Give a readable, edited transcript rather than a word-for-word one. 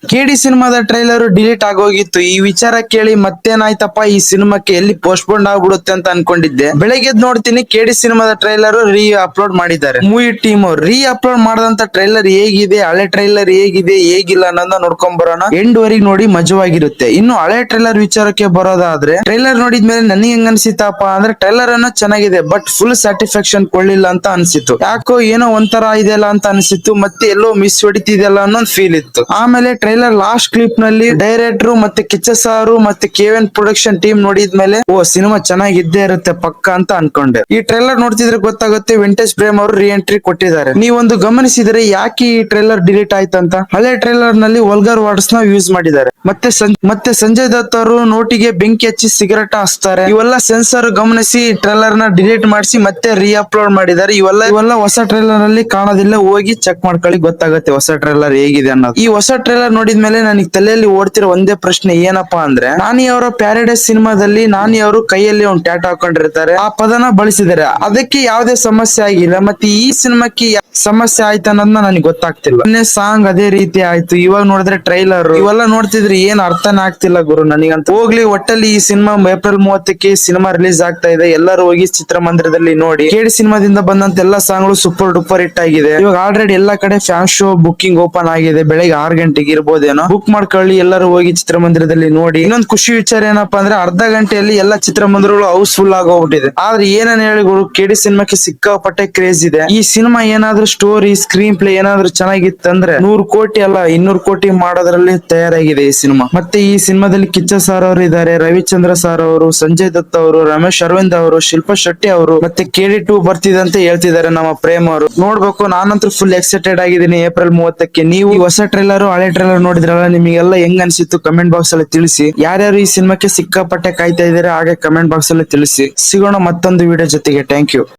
ಕೆಡಿ ಸಿನಿಮಾದ trailer delete ಆಗೋಗಿತ್ತು. ಈ ವಿಚಾರ ಕೇಳಿ ಮತ್ತೇನಾಯ್ತಪ್ಪ ಈ ಸಿನಿಮಾಕ್ಕೆ ಎಲ್ಲಿ ಪೋಸ್ಟ್ಪೋನ್ ಆಗ್ಬಿಡುತ್ತೆ ಅಂತ ಅನ್ಕೊಂಡಿದ್ದೆ. ಬೆಳಗ್ಗೆ ಎದ್ದು ನೋಡ್ತೀನಿ ಕೆಡಿ ಸಿನಿಮಾದ ಟ್ರೈಲರ್ ರೀ ಅಪ್ಲೋಡ್ ಮಾಡಿದ್ದಾರೆ. ಮೂವಿ ಟೀಮ್ ಅವ್ರು ರೀ ಅಪ್ಲೋಡ್ ಮಾಡಿದಂತ ಟ್ರೈಲರ್ ಹೇಗಿದೆ, ಹಳೆ ಟ್ರೈಲರ್ ಹೇಗಿಲ್ಲ ಅನ್ನೋದನ್ನ ನೋಡ್ಕೊಂಡ್ ಬರೋಣ. ಎಂಡ್ ವರೆಗೆ ನೋಡಿ ಮಜವಾಗಿರುತ್ತೆ. ಇನ್ನು ಹಳೆ ಟ್ರೈಲರ್ ವಿಚಾರಕ್ಕೆ ಬರೋದಾದ್ರೆ, ಟ್ರೈಲರ್ ನೋಡಿದ್ಮೇಲೆ ನನಗೆ ಹೆಂಗ್ ಅನ್ಸಿತ್ತಪ್ಪ ಅಂದ್ರೆ ಟ್ರೈಲರ್ ಅನ್ನೋ ಚೆನ್ನಾಗಿದೆ, ಬಟ್ ಫುಲ್ ಸ್ಯಾಟಿಸ್ಫ್ಯಾಕ್ಷನ್ ಕೊಳ್ಳಿಲ್ಲ ಅಂತ ಅನ್ಸಿತ್ತು. ಯಾಕೋ ಏನೋ ಒಂಥರ ಇದೆಯಲ್ಲ ಅಂತ ಅನ್ಸಿತ್ತು, ಮತ್ತೆ ಎಲ್ಲೋ ಮಿಸ್ ಹೊಡಿತಿದೆಯಲ್ಲ ಅನ್ನೋ ಫೀಲ್ ಇತ್ತು. ಆಮೇಲೆ ಟ್ರೈಲರ್ ಲಾಸ್ಟ್ ಕ್ಲಿಪ್ ನಲ್ಲಿ ಡೈರೆಕ್ಟರ್ ಮತ್ತೆ ಕಿಚ್ಚ ಸಾರು ಮತ್ತೆ ಕೆವಿಎನ್ ಪ್ರೊಡಕ್ಷನ್ ಟೀಮ್ ನೋಡಿದ್ಮೇಲೆ ಓ ಸಿನಿಮಾ ಚೆನ್ನಾಗಿದ್ದೇ ಇರುತ್ತೆ ಪಕ್ಕ ಅಂತ ಅನ್ಕೊಂಡೆ. ಈ ಟ್ರೈಲರ್ ನೋಡ್ತಿದ್ರೆ ಗೊತ್ತಾಗುತ್ತೆ ವೆಂಕಟೇಶ್ ಪ್ರೇಮ್ ಅವರು ರೀ ಎಂಟ್ರಿ ಕೊಟ್ಟಿದ್ದಾರೆ. ನೀವೊಂದು ಗಮನಿಸಿದ್ರೆ ಯಾಕೆ ಈ ಟ್ರೈಲರ್ ಡಿಲೀಟ್ ಆಯ್ತಂತ, ಹಳೆ ಟ್ರೈಲರ್ ನಲ್ಲಿ ವಲ್ಗರ್ ವರ್ಡ್ಸ್ ನ ಯೂಸ್ ಮಾಡಿದ್ದಾರೆ. ಮತ್ತೆ ಸಂಜಯ್ ದತ್ ಅವರು ನೋಟಿಗೆ ಬೆಂಕಿ ಹಚ್ಚಿ ಸಿಗರೆಟ್ ಹಚ್ತಾರೆ. ಇವೆಲ್ಲ ಸೆನ್ಸರ್ ಗಮನಿಸಿ ಟ್ರೈಲರ್ ನ ಡಿಲೀಟ್ ಮಾಡಿಸಿ ಮತ್ತೆ ರೀ ಅಪ್ಲೋಡ್ ಮಾಡಿದ್ದಾರೆ. ಇವೆಲ್ಲ ಹೊಸ ಟ್ರೈಲರ್ ನಲ್ಲಿ ಕಾಣೋದಿಲ್ಲ, ಹೋಗಿ ಚೆಕ್ ಮಾಡ್ಕೊಳ್ಳಿ, ಗೊತ್ತಾಗುತ್ತೆ ಹೊಸ ಟ್ರೈಲರ್ ಹೇಗಿದೆ ಅನ್ನೋದು. ಈ ಹೊಸ ಟ್ರೈಲರ್ ನೋಡಿದ್ಮೇಲೆ ನನಗೆ ತಲೆಯಲ್ಲಿ ಓಡ್ತಿರೋ ಒಂದೇ ಪ್ರಶ್ನೆ ಏನಪ್ಪಾ ಅಂದ್ರೆ, ನಾನಿ ಅವರ ಪ್ಯಾರಡೈಸ್ ಸಿನಿಮಾದಲ್ಲಿ ನಾನಿ ಅವರು ಕೈಯಲ್ಲಿ ಒಂದು ಟ್ಯಾಟೂ ಹಾಕೊಂಡಿರ್ತಾರೆ, ಆ ಪದನ ಬಳಸಿದ್ದಾರೆ. ಅದಕ್ಕೆ ಯಾವುದೇ ಸಮಸ್ಯೆ ಆಗಿಲ್ಲ. ಮತ್ತೆ ಈ ಸಿನಿಮಾಕ್ಕೆ ಸಮಸ್ಯೆ ಆಯ್ತು ಅನ್ನೋದನ್ನ ನನಗೆ ಗೊತ್ತಾಗ್ತಿಲ್ಲ. ಸಾಂಗ್ ಅದೇ ರೀತಿ ಆಯ್ತು, ಇವಾಗ ನೋಡಿದ್ರೆ ಟ್ರೈಲರ್ ಇವೆಲ್ಲ ನೋಡ್ತಿದ್ರೆ ಏನ್ ಅರ್ಥನೇ ಆಗ್ತಿಲ್ಲ ಗುರು ನನಗಂತ. ಹೋಗ್ಲಿ, ಒಟ್ಟಲ್ಲಿ ಈ ಸಿನಿಮಾ ಏಪ್ರಿಲ್ 30ಕ್ಕೆ ಸಿನಿಮಾ ರಿಲೀಸ್ ಆಗ್ತಾ ಇದೆ. ಎಲ್ಲರೂ ಹೋಗಿ ಚಿತ್ರಮಂದಿರದಲ್ಲಿ ನೋಡಿ. ಕೆಡಿ ಸಿನಿಮಾದಿಂದ ಬಂದಂತ ಎಲ್ಲಾ ಸಾಂಗ್ಗಳು ಸೂಪರ್ ಡೂಪರ್ ಹಿಟ್ ಆಗಿದೆ. ಇವಾಗ ಆಲ್ರೆಡಿ ಎಲ್ಲಾ ಕಡೆ ಫ್ಯಾನ್ ಶೋ ಬುಕ್ಕಿಂಗ್ ಓಪನ್ ಆಗಿದೆ. ಬೆಳಗ್ಗೆ 6 ಗಂಟೆಗೆ ಇರ್ಬೋದೇನೋ, ಬುಕ್ ಮಾಡ್ಕೊಳ್ಳಿ, ಎಲ್ಲರೂ ಹೋಗಿ ಚಿತ್ರಮಂದಿರದಲ್ಲಿ ನೋಡಿ. ಇನ್ನೊಂದು ಖುಷಿ ವಿಚಾರ ಏನಪ್ಪಾ ಅಂದ್ರೆ, ಅರ್ಧ ಗಂಟೆಯಲ್ಲಿ ಎಲ್ಲಾ ಚಿತ್ರಮಂದಿರಗಳು ಹೌಸ್ಫುಲ್ ಆಗೋಗ್ಬಿಟ್ಟಿದೆ. ಆದ್ರೆ ಏನೇನ್ ಹೇಳಿ ಕೆಡಿ ಸಿನಿಮಾಕ್ಕೆ ಸಿಕ್ಕಾಪಟ್ಟೆ ಕ್ರೇಜ್ ಇದೆ. ಈ ಸಿನಿಮಾ ಏನಾದ್ರೂ ಸ್ಟೋರಿ ಸ್ಕ್ರೀನ್ ಪ್ಲೇ ಏನಾದ್ರೂ ಚೆನ್ನಾಗಿತ್ತಂದ್ರೆ 100 ಕೋಟಿ ಅಲ್ಲ 200 ಕೋಟಿ ಮಾಡೋದ್ರಲ್ಲಿ ತಯಾರಾಗಿದೆ ಈ ಸಿನಿಮಾ. ಮತ್ತೆ ಈ ಸಿನಿಮಾದಲ್ಲಿ ಕಿಚ್ಚ ಸಾರ್ ಅವರು ಇದ್ದಾರೆ, ರವಿಚಂದ್ರ ಸಾರ್ ಅವರು, ಸಂಜಯ್ ದತ್ ಅವರು, ರಮೇಶ್ ಅರವಿಂದ್ ಅವರು, ಶಿಲ್ಪಾ ಶೆಟ್ಟಿ ಅವರು, ಮತ್ತೆ KD2 ಬರ್ತಿದೆ ಅಂತ ಹೇಳ್ತಿದ್ದಾರೆ ನಮ್ಮ ಪ್ರೇಮ್ ಅವರು. ನೋಡ್ಬೇಕು, ನಾನಂತೂ ಫುಲ್ ಎಕ್ಸೈಟೆಡ್ ಆಗಿದ್ದೀನಿ ಏಪ್ರಿಲ್ 30ಕ್ಕೆ. ನೀವು ಈ ಹೊಸ ಟ್ರೈಲರ್ ಹಳೆ ಟ್ರೈಲರ್ ನೋಡಿದ್ರಲ್ಲ, ನಿಮಗೆಲ್ಲ ಹೆಂಗ್ ಅನ್ಸಿತ್ತು ಕಮೆಂಟ್ ಬಾಕ್ಸ್ ಅಲ್ಲಿ ತಿಳಿಸಿ. ಯಾರ್ಯಾರು ಈ ಸಿನಿಮಾಕ್ಕೆ ಸಿಕ್ಕಾಪಟ್ಟೆ ಕಾಯ್ತಾ ಇದಾರೆ ಹಾಗೆ ಕಮೆಂಟ್ ಬಾಕ್ಸ್ ಅಲ್ಲಿ ತಿಳಿಸಿ. ಸಿಗೋಣ ಮತ್ತೊಂದು ವಿಡಿಯೋ ಜೊತೆಗೆ. Thank you.